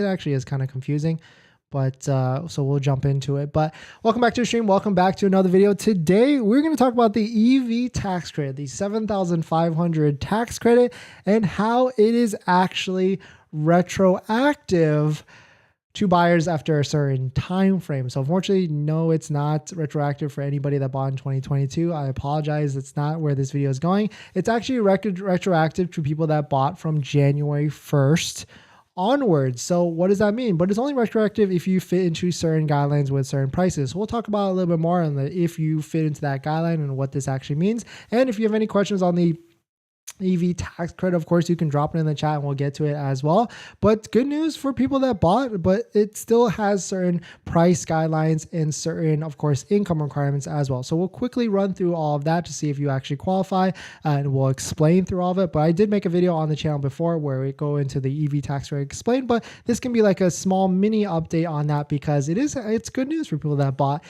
It actually is kind of confusing, but so we'll jump into it. But welcome back to the stream. Welcome back to another video. Today, we're going to talk about the EV tax credit, the 7,500 tax credit, and how it is actually retroactive to buyers after a certain time frame. So unfortunately, no, it's not retroactive for anybody that bought in 2022. I apologize. It's not where this video is going. It's actually retroactive to people that bought from January 1st onwards. So what does that mean? But it's only retroactive if you fit into certain guidelines with certain prices. So we'll talk about a little bit more on the if you fit into that guideline and what this actually means. And if you have any questions on the EV tax credit, of course, you can drop it in the chat and we'll get to it as well. But good news for people that bought, but it still has certain price guidelines and certain, of course, income requirements as well. So we'll quickly run through all of that to see if you actually qualify, and we'll explain through all of it. But I did make a video on the channel before where we go into the EV tax credit explained, but this can be like a small mini update on that because it's good news for people that bought,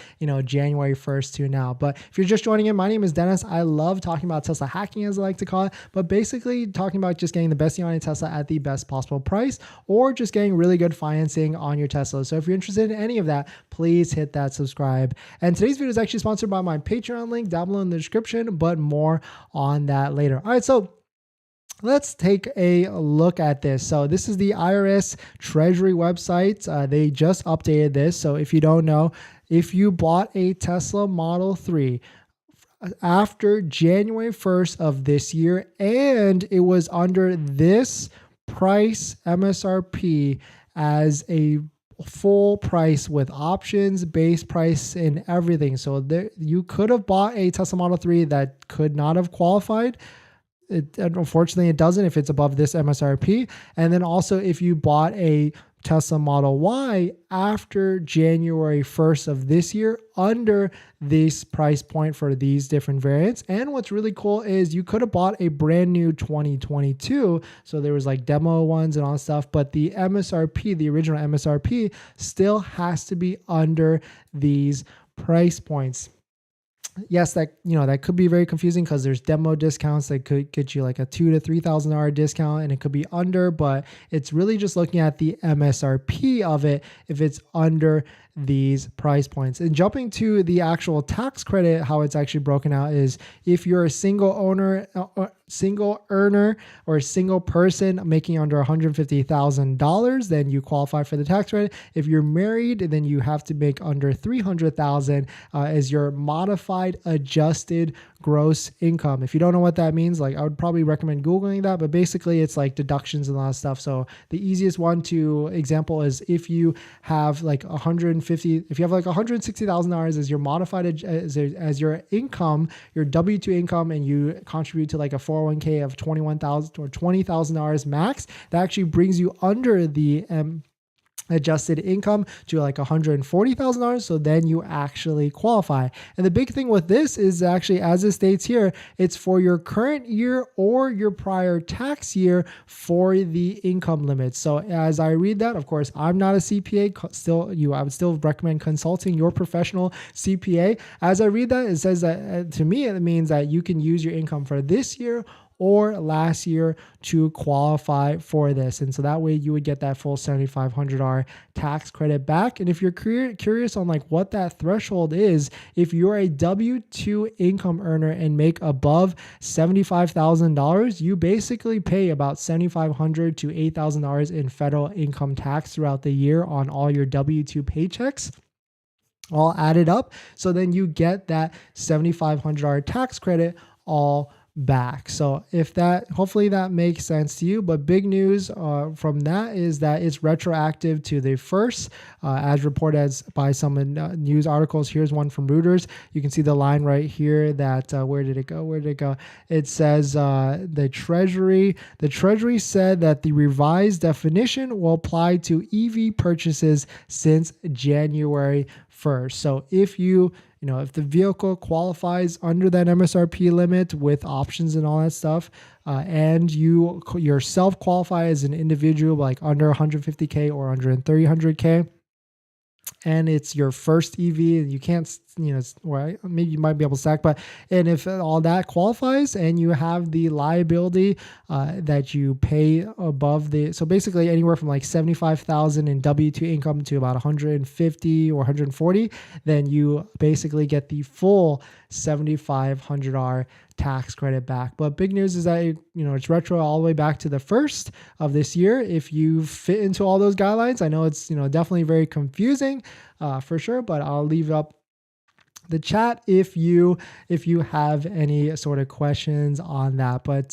January 1st to now. But if you're just joining in, my name is Dennis. I love talking about Tesla hacking, as I like to call it, but basically talking about just getting the best deal on a Tesla at the best possible price, or just getting really good financing on your Tesla. So if you're interested in any of that, please hit that subscribe. And today's video is actually sponsored by my Patreon link down below in the description, but more on that later. All right, so let's take a look at this. So this is the IRS Treasury website. They just updated this. So if you don't know, if you bought a Tesla Model 3 after January 1st of this year, and it was under this price MSRP as a full price with options, base price, and everything. So there, you could have bought a Tesla Model 3 that could not have qualified. Unfortunately, it doesn't if it's above this MSRP. And then also if you bought a Tesla Model Y after January 1st of this year under this price point for these different variants. And what's really cool is you could have bought a brand new 2022. So there was like demo ones and all that stuff, but the MSRP, the original MSRP, still has to be under these price points. Yes, that could be very confusing because there's demo discounts that could get you like a $2,000 to $3,000 discount, and it could be under, but it's really just looking at the MSRP of it if it's under these price points. And jumping to the actual tax credit, how it's actually broken out is if you're a single owner, single earner, or a single person making under $150,000, then you qualify for the tax credit. If you're married, then you have to make under $300,000 as your modified adjusted gross income. If you don't know what that means, like I would probably recommend Googling that, but basically it's like deductions and a lot of stuff. So the easiest one to example is if you have like if you have like $160,000 as your modified as your income, your W-2 income, and you contribute to like a 401k of $21,000 or $20,000 max, that actually brings you under the adjusted income to like $140,000. So then you actually qualify. And the big thing with this is actually, as it states here, it's for your current year or your prior tax year for the income limits. So as I read that, of course, I'm not a CPA. I would still recommend consulting your professional CPA. As I read that, it says that to me, it means that you can use your income for this year or last year to qualify for this. And so that way you would get that full $7,500 tax credit back. And if you're curious on like what that threshold is, if you're a W-2 income earner and make above $75,000, you basically pay about $7,500 to $8,000 in federal income tax throughout the year on all your W-2 paychecks, all added up. So then you get that $7,500 tax credit all back. So hopefully that makes sense to you. But big news from that is that it's retroactive to the first, as reported by some news articles. Here's one from Reuters. You can see the line right here that where did it go? It says the Treasury said that the revised definition will apply to EV purchases since January 1st. So if if the vehicle qualifies under that MSRP limit with options and all that stuff, and you yourself qualify as an individual, like under 150K or under 300K, and it's your first EV, you can't, right? Maybe you might be able to stack, but and if all that qualifies, and you have the liability that you pay above the, so basically anywhere from like 75,000 in W2 income to about 150 or 140, then you basically get the full $7,500 tax credit back. But big news is that it's retro all the way back to the first of this year. If you fit into all those guidelines, I know it's definitely very confusing for sure, but I'll leave up the chat if you have any sort of questions on that. But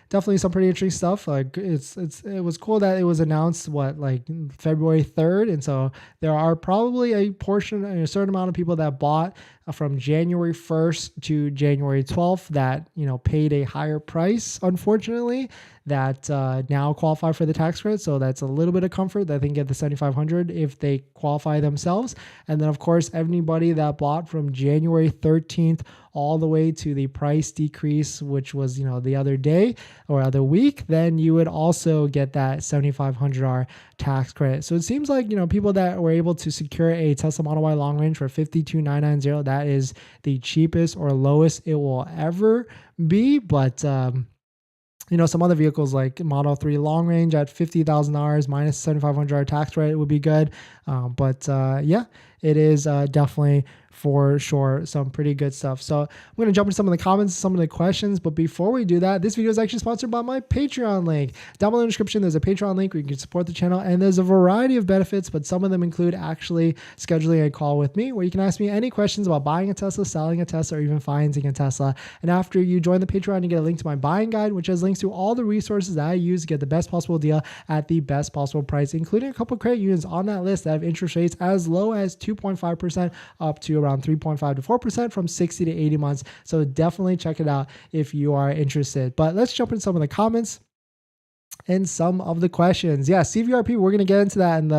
definitely some pretty interesting stuff. Like it was cool that it was announced like February 3rd, and so there are probably a certain amount of people that bought from January 1st to January 12th that paid a higher price, unfortunately, that now qualify for the tax credit. So that's a little bit of comfort that they can get the $7,500 if they qualify themselves. And then of course, anybody that bought from January 13th all the way to the price decrease, which was the other day or other week, then you would also get that $7,500 tax credit. So it seems like people that were able to secure a Tesla Model Y long range for $52,990, that is the cheapest or lowest it will ever be. But some other vehicles like Model 3 long range at $50,000 minus $7,500 tax credit would be good. But yeah, it is definitely for sure some pretty good stuff. So I'm going to jump into some of the comments, some of the questions. But before we do that, this video is actually sponsored by my Patreon link. Down below in the description, there's a Patreon link where you can support the channel, and there's a variety of benefits, but some of them include actually scheduling a call with me where you can ask me any questions about buying a Tesla, selling a Tesla, or even financing a Tesla. And after you join the Patreon, you get a link to my buying guide, which has links to all the resources that I use to get the best possible deal at the best possible price, including a couple of credit unions on that list that have interest rates as low as 2.5% up to around 3.5 to 4% from 60 to 80 months. So definitely check it out if you are interested. But let's jump into some of the comments and some of the questions. Yeah, CVRP, we're going to get into that in the